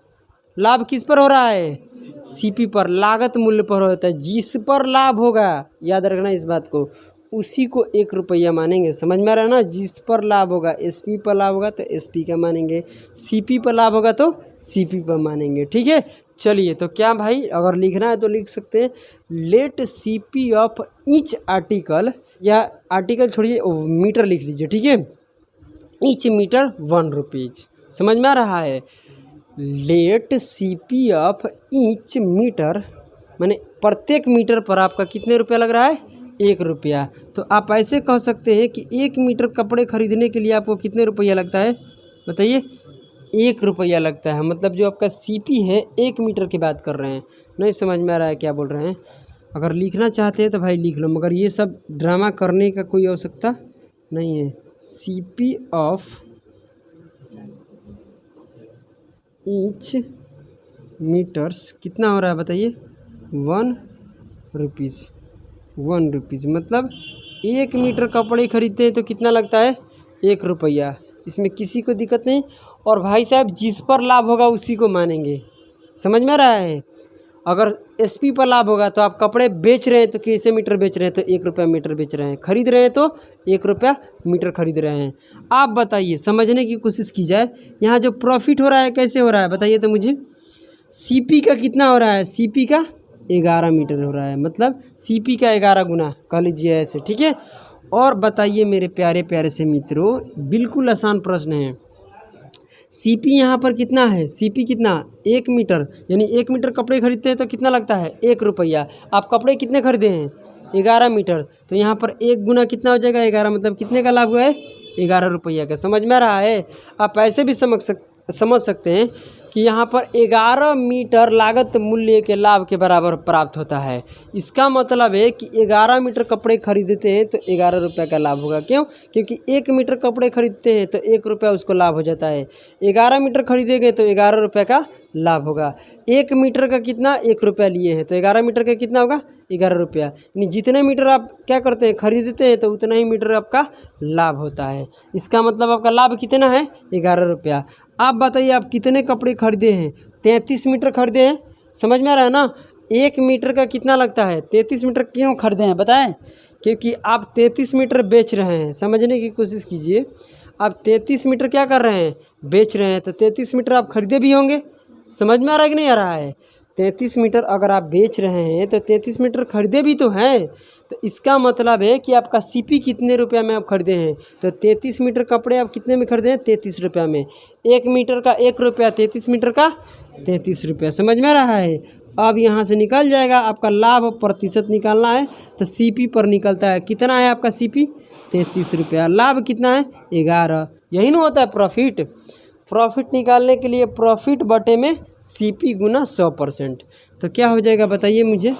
लाभ किस पर हो रहा है, सीपी पर, लागत मूल्य पर होता है। जिस पर लाभ होगा, याद रखना इस बात को, उसी को 1 रुपया मानेंगे। समझ में आ रहा है ना, जिस पर लाभ होगा, एसपी पर लाभ होगा तो एसपी का मानेंगे, सीपी पर लाभ होगा तो सीपी पर मानेंगे। ठीक है, चलिए तो क्या भाई, अगर लिखना है तो लिख सकते हैं let CP of each article, या आर्टिकल छोड़िए मीटर लिख लीजिए। ठीक है, ईच मीटर 1 रुपीज। समझ में आ रहा है, let CP of each meter माने प्रत्येक मीटर पर आपका कितने रुपया लग रहा है, 1 रुपया। तो आप ऐसे कह सकते हैं कि 1 मीटर कपड़े खरीदने के लिए आपको कितने रुपया लगता है, बताइए, 1 रुपया लगता है। मतलब जो आपका सीपी है 1 मीटर की बात कर रहे हैं। नहीं समझ में आ रहा है क्या बोल रहे हैं, अगर लिखना चाहते हैं तो भाई लिख लो, मगर ये सब ड्रामा करने का कोई आवश्यकता नहीं है। सीपी ऑफ ईच मीटर्स कितना हो रहा है बताइए, 1 रुपीज़। 1 रुपीज़ मतलब 1 मीटर कपड़े खरीदते हैं तो कितना लगता है, 1 रुपया। इसमें किसी को दिक्कत नहीं। और भाई साहब जिस पर लाभ होगा उसी को मानेंगे। समझ में आ रहा है, अगर एसपी पर लाभ होगा तो आप कपड़े बेच रहे हैं तो कैसे मीटर बेच रहे हैं, तो 1 रुपया मीटर बेच रहे हैं, खरीद रहे हैं तो 1 रुपया मीटर खरीद रहे हैं। आप बताइए, समझने की कोशिश की जाए, यहाँ जो प्रॉफिट हो रहा है कैसे हो रहा है बताइए तो मुझे। सीपी का कितना हो रहा है, सीपी का 11 मीटर हो रहा है, मतलब सीपी का 11 गुना कह लीजिए ऐसे। ठीक है, और बताइए मेरे प्यारे प्यारे से मित्रों, बिल्कुल आसान प्रश्न है। सीपी यहाँ पर कितना है, सीपी कितना, 1 मीटर, यानी 1 मीटर कपड़े खरीदते हैं तो कितना लगता है, 1 रुपया। आप कपड़े कितने खरीदे हैं, 11 मीटर, तो यहाँ पर 1 गुना कितना हो जाएगा, 11, मतलब कितने का लाभ हुआ है, 11 रुपया का। समझ में आ रहा है। आप ऐसे भी समझ सकते हैं कि यहाँ पर 11 मीटर लागत मूल्य के लाभ के बराबर प्राप्त होता है। इसका मतलब है कि 11 मीटर कपड़े खरीदते हैं तो 11 रुपये का लाभ होगा। क्यों, क्योंकि 1 मीटर कपड़े खरीदते हैं तो 1 रुपया उसको लाभ हो जाता है। 11 मीटर खरीदेंगे तो 11 रुपये का लाभ होगा। 1 मीटर का कितना, 1 रुपया लिए हैं तो 11 मीटर का कितना होगा, 11 रुपया। यानी जितने मीटर आप क्या करते हैं, खरीदते हैं तो उतना ही मीटर आपका लाभ होता है। इसका मतलब आपका लाभ कितना है, 11 रुपया। आप बताइए आप कितने कपड़े खरीदे हैं, 33 मीटर खरीदे हैं। समझ में आ रहा है ना, 1 मीटर का कितना लगता है, 33 मीटर क्यों खरीदे हैं बताएं, क्योंकि आप 33 मीटर बेच रहे हैं। समझने की कोशिश कीजिए, आप 33 मीटर क्या कर रहे हैं, बेच रहे हैं, तो 33 मीटर आप खरीदे भी होंगे। समझ में आ रहा है कि नहीं आ रहा है, 33 मीटर अगर आप बेच रहे हैं तो 33 मीटर खरीदे भी तो हैं। तो इसका मतलब है कि आपका सीपी कितने रुपया में आप खरीदे हैं, तो 33 मीटर कपड़े आप कितने में खरीदे हैं, 33 रुपया में। 1 मीटर का 1 रुपया, 33 मीटर का 33 रुपया। समझ में आ रहा है। अब यहाँ से निकल जाएगा आपका लाभ प्रतिशत निकालना है तो सीपी पर निकलता है। कितना है आपका सीपी, 33 रुपया। लाभ कितना है, 11। यही ना होता है प्रॉफिट। प्रॉफिट निकालने के लिए प्रॉफिट बटे में सीपी गुना 100%। तो क्या हो जाएगा बताइए मुझे,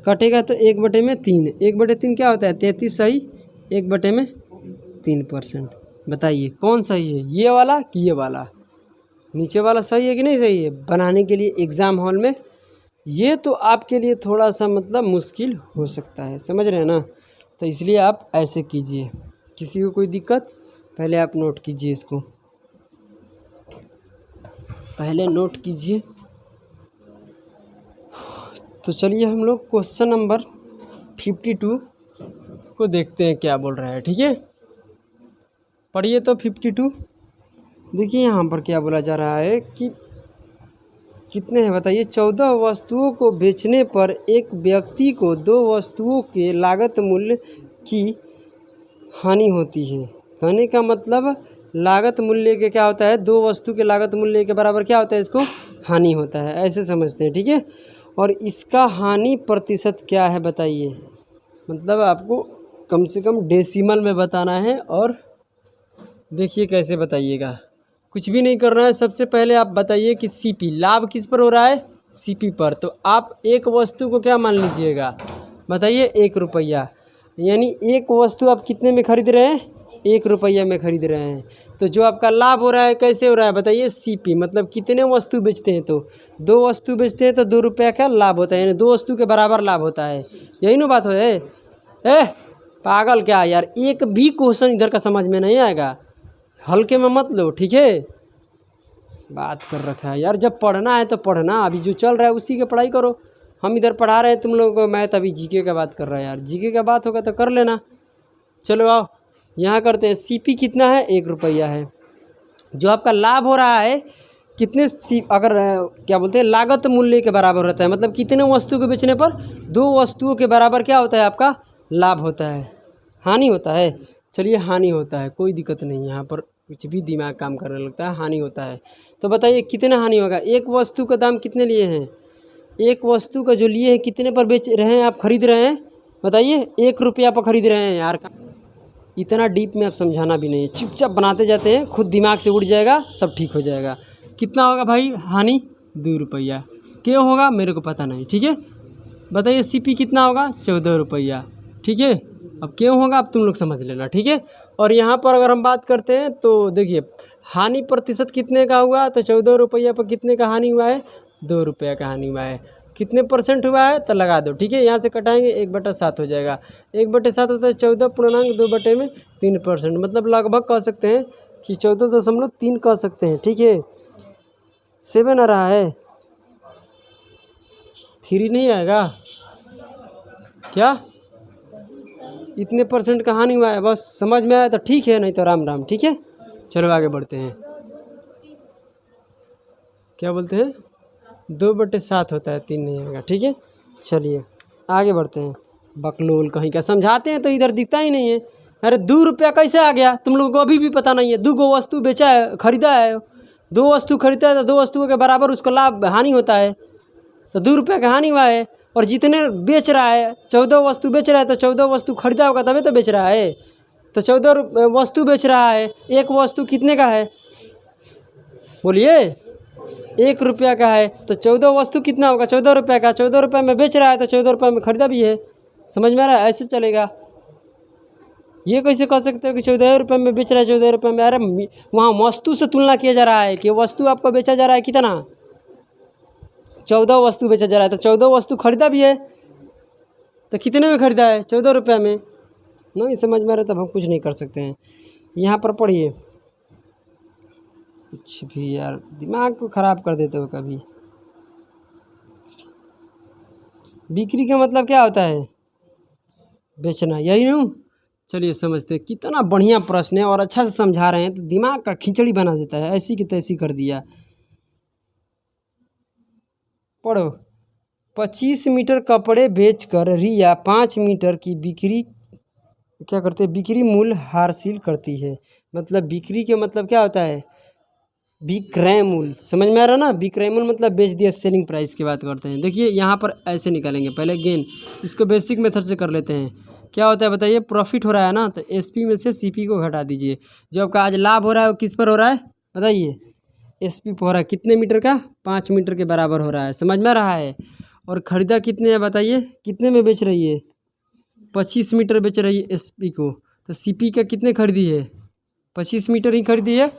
कटेगा तो 1/3। 1/3 क्या होता है, 33 सही, 1/3%। बताइए कौन सही है, ये वाला कि ये वाला, नीचे वाला सही है कि नहीं सही है। बनाने के लिए एग्ज़ाम हॉल में ये तो आपके लिए थोड़ा सा मतलब मुश्किल हो सकता है, समझ रहे हैं ना। तो इसलिए आप ऐसे कीजिए, किसी को कोई दिक्कत, पहले आप नोट कीजिए, इसको पहले नोट कीजिए। तो चलिए हम लोग क्वेश्चन नंबर 52 को देखते हैं क्या बोल रहा है। ठीक है, पढ़िए तो 52। देखिए यहाँ पर क्या बोला जा रहा है कि कितने हैं बताइए। 14 वस्तुओं को बेचने पर एक व्यक्ति को 2 वस्तुओं के लागत मूल्य की हानि होती है। कहने का मतलब लागत मूल्य के क्या होता है, 2 वस्तु के लागत मूल्य के बराबर क्या होता है, इसको हानि होता है, ऐसे समझते हैं। ठीक है, और इसका हानि प्रतिशत क्या है बताइए। मतलब आपको कम से कम डेसिमल में बताना है। और देखिए कैसे बताइएगा, कुछ भी नहीं करना है। सबसे पहले आप बताइए कि सीपी लाभ किस पर हो रहा है, सीपी पर। तो आप एक वस्तु को क्या मान लीजिएगा, बताइए 1 रुपया, यानी एक वस्तु आप कितने में खरीद रहे हैं, 1 रुपया में खरीद रहे हैं। तो जो आपका लाभ हो रहा है कैसे हो रहा है बताइए, सीपी, मतलब कितने वस्तु बेचते हैं, तो 2 वस्तु बेचते हैं तो 2 रुपया का लाभ होता है, यानी 2 वस्तु के बराबर लाभ होता है। यही ना बात है। पागल क्या यार, एक भी क्वेश्चन इधर का समझ में नहीं आएगा, हल्के में मत लो, ठीक है। बात कर रखा है यार, जब पढ़ना है तो पढ़ना, अभी जो चल रहा है उसी की पढ़ाई करो। हम इधर पढ़ा रहे हैं तुम लोगों को मैथ, अभी जीके का बात कर रहा है यार, जीके का बात होगा तो कर लेना। चलो आओ यहाँ करते हैं। सीपी कितना है, 1 रुपया है। जो आपका लाभ हो रहा है कितने अगर क्या बोलते हैं, लागत मूल्य के बराबर होता है, मतलब कितने वस्तु को बेचने पर 2 वस्तुओं के बराबर क्या होता है, आपका लाभ होता है, हानि होता है। चलिए हानि होता है, कोई दिक्कत नहीं, यहाँ पर कुछ भी दिमाग काम करने लगता है, हानि होता है। तो बताइए कितना हानि होगा, एक वस्तु का दाम कितने लिए हैं, एक वस्तु का जो लिए हैं कितने पर बेच रहे हैं, आप खरीद रहे हैं, बताइए 1 रुपया पर खरीद रहे हैं यार। इतना डीप में आप समझाना भी नहीं है, चुपचाप बनाते जाते हैं, खुद दिमाग से उड़ जाएगा, सब ठीक हो जाएगा। कितना होगा भाई हानि, 2 रुपया। क्यों होगा मेरे को पता नहीं, ठीक है। बताइए सीपी कितना होगा, 14 रुपया, ठीक है। अब क्यों होगा अब तुम लोग समझ लेना, ठीक है। और यहाँ पर अगर हम बात करते हैं तो देखिए हानि प्रतिशत कितने का हुआ, तो 14 रुपया पर कितने का हानि हुआ है, 2 रुपया का हानि हुआ है। कितने परसेंट हुआ है तो लगा दो, ठीक है। यहाँ से कटाएंगे 1/7 हो जाएगा, 1/7 होता है 14.2/3%, मतलब लगभग कह सकते हैं कि 14.3 कह सकते हैं, ठीक है। 7 आ रहा है, 3 नहीं आएगा क्या, इतने परसेंट का हानि हुआ है, बस समझ में आया तो ठीक है, नहीं तो राम राम, ठीक है। चलो आगे बढ़ते हैं, क्या बोलते हैं 2/7 होता है, 3 नहीं आएगा, ठीक है। चलिए आगे बढ़ते हैं। बकलोल कहीं का समझाते हैं तो इधर दिखता ही नहीं है। अरे 2 रुपया कैसे आ गया, तुम लोगों को अभी भी पता नहीं है। 2 वस्तु बेचा है, खरीदा है, 2 वस्तु खरीदा है तो 2 वस्तुओं के बराबर उसको लाभ हानि होता है, तो 2 रुपया का हानि हुआ है। और जितने बेच रहा है, 14 वस्तु बेच रहा है, तो 14 वस्तु खरीदा होगा तभी तो बेच रहा है, तो 14 वस्तु बेच रहा है। एक वस्तु कितने का है बोलिए, 1 रुपया का है, तो 14 वस्तु कितना होगा, 14 रुपये का। 14 रुपये में बेच रहा है तो 14 रुपये में खरीदा भी है, समझ में आ रहा है, ऐसे चलेगा। ये कैसे कह सकते हो कि 14 रुपये में बेच रहा है, 14 रुपये में, अरे वहाँ वस्तु से तुलना किया जा रहा है कि वस्तु आपको बेचा जा रहा है कितना, 14 वस्तु बेचा जा रहा है, तो 14 वस्तु खरीदा भी है, तो कितने में खरीदा है, 14 रुपये में। नहीं समझ में आ रहा तब हम कुछ नहीं कर सकते हैं। यहाँ पर पढ़िए, कुछ भी यार दिमाग को ख़राब कर देते हो कभी। बिक्री का मतलब क्या होता है, बेचना, यही नहीं। चलिए समझते हैं, कितना बढ़िया प्रश्न है और अच्छा से समझा रहे हैं, तो दिमाग का खिचड़ी बना देता है, ऐसी की तैसी कर दिया। पढ़ो, 25 मीटर कपड़े बेचकर रिया 5 मीटर की बिक्री क्या करते हैं, बिक्री मूल्य हासिल करती है। मतलब बिक्री के मतलब क्या होता है, विक्रय मूल्य, समझ में आ रहा ना। विक्रय मूल्य मतलब बेच दिया, सेलिंग प्राइस की बात करते हैं। देखिए यहाँ पर ऐसे निकालेंगे, पहले गेन, इसको बेसिक मेथड से कर लेते हैं। क्या होता है बताइए, प्रॉफिट हो रहा है ना, तो एसपी में से सीपी को घटा दीजिए। जो आपका आज लाभ हो रहा है वो किस पर हो रहा है बताइए, एसपी पर हो रहा है। कितने मीटर का, 5 मीटर के बराबर हो रहा है, समझ में आ रहा है। और ख़रीदा कितने है बताइए, कितने में बेच रही है, 25 मीटर बेच रही है एसपी को, तो सीपी का कितने खरीदी है, 25 मीटर ही खरीदी है।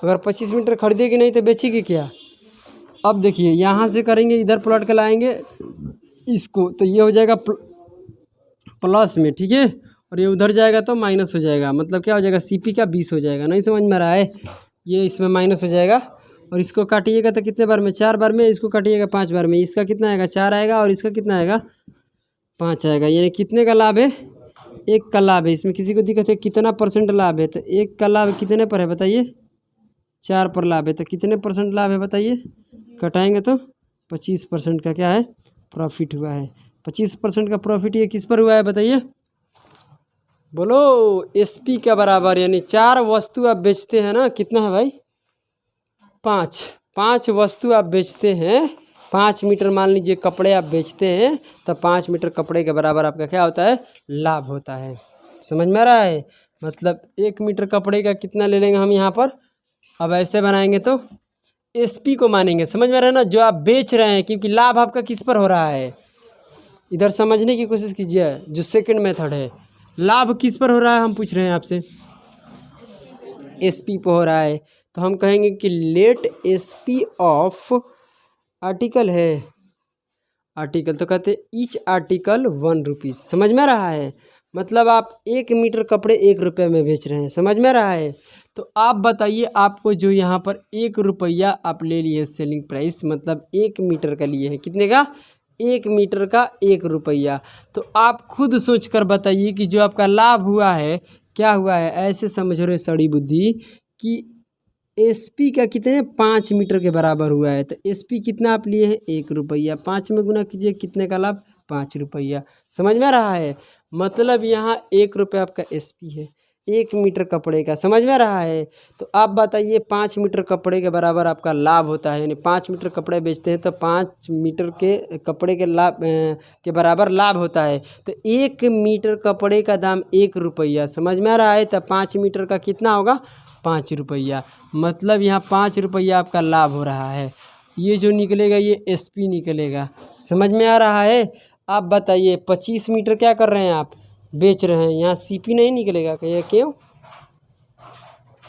अगर 25 मीटर खरीदेगी नहीं तो बेचेगी क्या। अब देखिए यहाँ से करेंगे, इधर प्लॉट के लाएंगे इसको, तो ये हो जाएगा प्लस में, ठीक है। और ये उधर जाएगा तो माइनस हो जाएगा, मतलब क्या हो जाएगा, सीपी का 20 हो जाएगा। नहीं समझ में आ रहा है, ये इसमें माइनस हो जाएगा। और इसको काटिएगा तो कितने बार में, 4 बार में, इसको काटिएगा 5 बार में, इसका कितना आएगा 4 आएगा, और इसका कितना आएगा 5 आएगा। यानी कितने का लाभ है, 1 का लाभ है। इसमें किसी को दिक्कत है कितना परसेंट लाभ है, तो 1 का लाभ कितने पर है बताइए, 4 पर लाभ है, तो कितने परसेंट लाभ है बताइए, कटाएंगे तो 25% का क्या है, प्रॉफिट हुआ है। 25% का प्रॉफिट ये किस पर हुआ है बताइए, बोलो, एसपी के बराबर। यानी 4 वस्तु आप बेचते हैं ना, कितना है भाई, 5 वस्तु आप बेचते हैं, 5 मीटर मान लीजिए कपड़े आप बेचते हैं, तो 5 मीटर कपड़े के बराबर आपका क्या होता है, लाभ होता है। समझ में आ रहा है। मतलब 1 मीटर कपड़े का कितना ले लेंगे हम यहाँ पर। अब ऐसे बनाएंगे तो एसपी को मानेंगे, समझ में आ रहा है ना, जो आप बेच रहे हैं, क्योंकि लाभ आपका किस पर हो रहा है, इधर समझने की कोशिश कीजिए। जो सेकंड मेथड है, लाभ किस पर हो रहा है हम पूछ रहे हैं आपसे, एसपी पे हो रहा है। तो हम कहेंगे कि लेट एसपी ऑफ आर्टिकल है, आर्टिकल तो कहते हैं ईच आर्टिकल 1 रुपीज़। समझ में आ रहा है। मतलब आप 1 मीटर कपड़े 1 रुपये में बेच रहे हैं, समझ में आ रहा है। तो आप बताइए, आपको जो यहाँ पर 1 रुपया आप ले लिए सेलिंग प्राइस, मतलब 1 मीटर का लिए है, कितने का, 1 मीटर का 1 रुपया। तो आप खुद सोच कर बताइए कि जो आपका लाभ हुआ है क्या हुआ है। ऐसे समझ रहे सड़ी बुद्धि कि एसपी का कितने 5 मीटर के बराबर हुआ है। तो एसपी कितना आप लिए हैं 1 रुपया, 5 में गुना कीजिए, कितने का लाभ 5 रुपया। समझ में आ रहा है। मतलब यहाँ 1 रुपया आपका एसपी है 1 मीटर कपड़े का, समझ में आ रहा है। तो आप बताइए 5 मीटर कपड़े के बराबर आपका लाभ होता है, यानी 5 मीटर कपड़े बेचते हैं तो 5 मीटर के कपड़े के लाभ के बराबर लाभ होता है। तो 1 मीटर कपड़े का दाम 1 रुपया, समझ में आ रहा है। तो 5 मीटर का कितना होगा 5 रुपया। मतलब यहाँ 5 रुपया आपका लाभ हो रहा है। ये जो निकलेगा ये एसपी निकलेगा, समझ में आ रहा है। आप बताइए 25 मीटर क्या कर रहे हैं आप, बेच रहे हैं, यहाँ सीपी नहीं निकलेगा क्या, ये क्यों,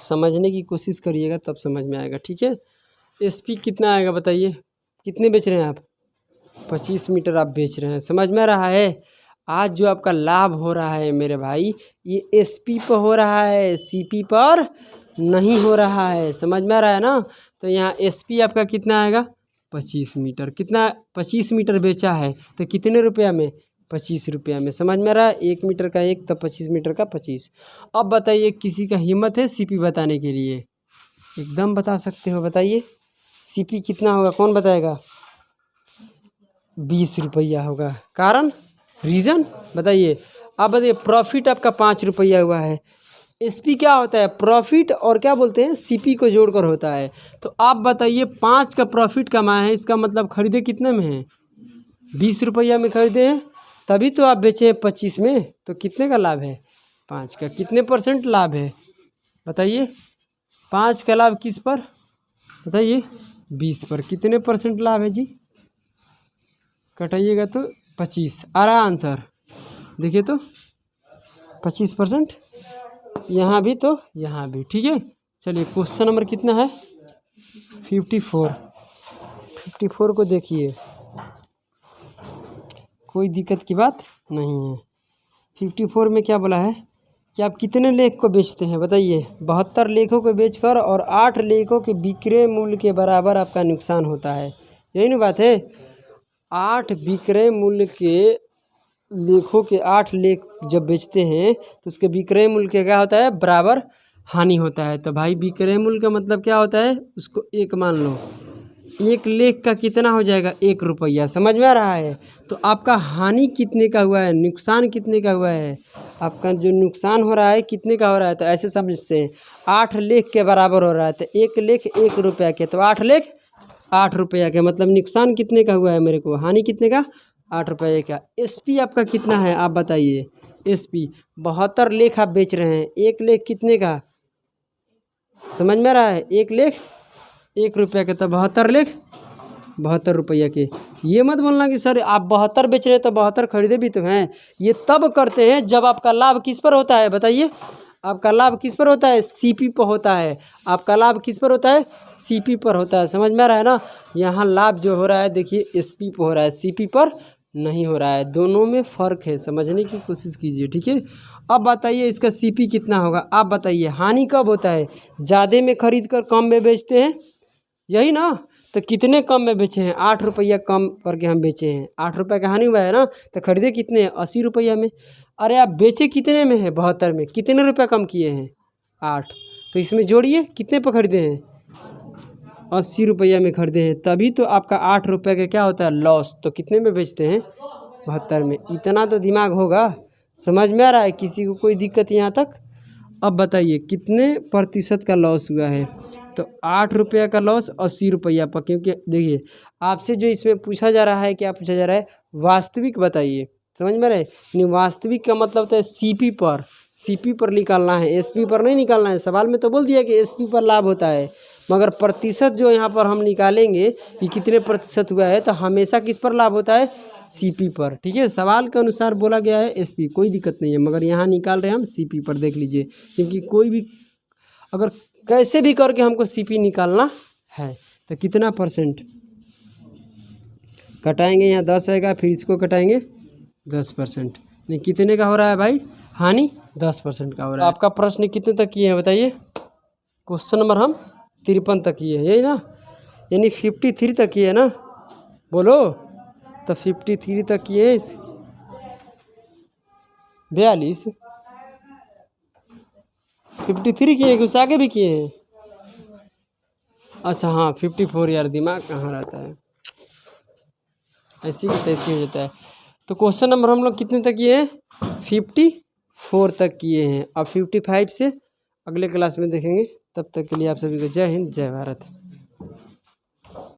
समझने की कोशिश करिएगा तब समझ में आएगा, ठीक है। एसपी कितना आएगा बताइए, कितने बेच रहे हैं आप, 25 मीटर आप बेच रहे हैं, समझ में आ रहा है। आज जो आपका लाभ हो रहा है मेरे भाई, ये एसपी पर हो रहा है, सीपी पर नहीं हो रहा है, समझ में आ रहा है ना। तो यहाँ एसपी आपका कितना आएगा 25 मीटर, कितना 25 मीटर बेचा है तो कितने रुपया में 25 रुपया में, समझ में आ रहा है। 1 मीटर का 1 तो 25 मीटर का 25। अब बताइए किसी का हिम्मत है सीपी बताने के लिए, एकदम बता सकते हो, बताइए सीपी कितना होगा, कौन बताएगा। 20 रुपया होगा, कारण रीज़न बताइए। आप बताइए प्रॉफिट आपका 5 रुपया हुआ है। एसपी क्या होता है, प्रॉफिट और क्या बोलते हैं सीपी को जोड़कर होता है। तो आप बताइए 5 का प्रॉफिट कमाए हैं, इसका मतलब खरीदे कितने में है 20 रुपया में खरीदे हैं, तभी तो आप बेचे हैं 25 में। तो कितने का लाभ है 5 का, कितने % लाभ है बताइए। 5 का लाभ किस पर बताइए 20 पर, कितने % लाभ है जी, कटाइएगा तो 25 आ रहा आंसर। देखिए तो 25%, यहाँ भी तो यहाँ भी, ठीक है। चलिए क्वेश्चन नंबर कितना है 54 को देखिए, कोई दिक्कत की बात नहीं है। 54 में क्या बोला है कि आप कितने लेख को बेचते हैं बताइए। 72 लेखों को बेचकर और 8 लेखों के विक्रय मूल्य के बराबर आपका नुकसान होता है, यही ना बात है। 8 विक्रय मूल्य के लेखों के 8 लेख जब बेचते हैं तो उसके विक्रय मूल्य के क्या होता है बराबर हानि होता है। तो भाई विक्रय मूल्य का मतलब क्या होता है, उसको 1 मान लो, 1 लेख का कितना हो जाएगा 1 रुपया, समझ में आ रहा है। तो आपका हानि कितने का हुआ है, नुकसान कितने का हुआ है, आपका जो नुकसान हो रहा है कितने का हो रहा है। तो ऐसे समझते हैं 8 लेख के बराबर हो रहा है, तो 1 लेख 1 रुपया के, तो 8 लेख 8 रुपया के, मतलब नुकसान कितने का हुआ है मेरे को, हानि कितने का 8 रुपये का। एसपी आपका कितना है आप बताइए। एसपी 72 लेख आप बेच रहे हैं, 1 लेख कितने का, समझ में आ रहा है, 1 लेख 1 रुपया के, तो 72 लेख 72 रुपया के। ये मत बोलना कि सर आप 72 बेच रहे हैं तो 72 खरीदे भी तो हैं। ये तब करते हैं जब आपका लाभ किस पर होता है बताइए, आपका लाभ किस पर होता है सीपी पर होता है, आपका लाभ किस पर होता है सीपी पर होता है, समझ में आ रहा है ना। यहाँ लाभ जो हो रहा है देखिए एसपी पर हो रहा है, सीपी पर नहीं हो रहा है, दोनों में फ़र्क है, समझने की कोशिश कीजिए, ठीक है। अब बताइए इसका सीपी कितना होगा, आप बताइए। हानि कब होता है, ज़्यादा में खरीद कर कम में बेचते हैं, यही ना। तो कितने कम में बेचे हैं, 8 रुपया कम करके हम बेचे हैं, 8 रुपये का हानि हुआ है ना। तो खरीदे कितने हैं 80 रुपया में। अरे आप बेचे कितने में है 72 में, कितने रुपये कम किए हैं 8, तो इसमें जोड़िए कितने पर खरीदे हैं 80 रुपया में खरीदे हैं, तभी तो आपका 8 रुपये का क्या होता है लॉस। तो कितने में बेचते हैं 72 में, इतना तो दिमाग होगा, समझ में आ रहा है किसी को कोई दिक्कत यहाँ तक। अब बताइए कितने % का लॉस हुआ है, तो 8 रुपया का लॉस 80 रुपया पर, क्योंकि देखिए आपसे जो इसमें पूछा जा रहा है, क्या पूछा जा रहा है वास्तविक बताइए, समझ में रहे। यानी वास्तविक का मतलब होता है सीपी पर निकालना है, एसपी पर नहीं निकालना है। सवाल में तो बोल दिया कि एसपी पर लाभ होता है, मगर प्रतिशत जो यहाँ पर हम निकालेंगे कि कितने प्रतिशत हुआ है, तो हमेशा किस पर लाभ होता है, सीपी पर। ठीक है, सवाल के अनुसार बोला गया है एसपी, कोई दिक्कत नहीं है, मगर यहाँ निकाल रहे हैं हम सीपी पर। देख लीजिए, क्योंकि कोई भी अगर कैसे भी करके हमको सीपी निकालना है तो कितना परसेंट कटाएंगे, यहाँ 10 आएगा, फिर इसको कटाएंगे 10%। नहीं, कितने का हो रहा है भाई, हानि 10% का हो रहा है। आपका प्रश्न कितने तक किए हैं बताइए। क्वेश्चन नंबर हम 53 तक किए हैं, यही ना, यानी 53 तक किए है ना, बोलो तो 53 तक किए हैं। 42 53 किए हैं कि उससे आगे भी किए हैं। अच्छा हाँ 54, यार दिमाग कहाँ रहता है, ऐसी की तैसी हो जाता है। तो क्वेश्चन नंबर हम लोग कितने तक किए हैं, 54 तक किए हैं। अब 55 से अगले क्लास में देखेंगे। तब तक के लिए आप सभी को जय हिंद, जय भारत।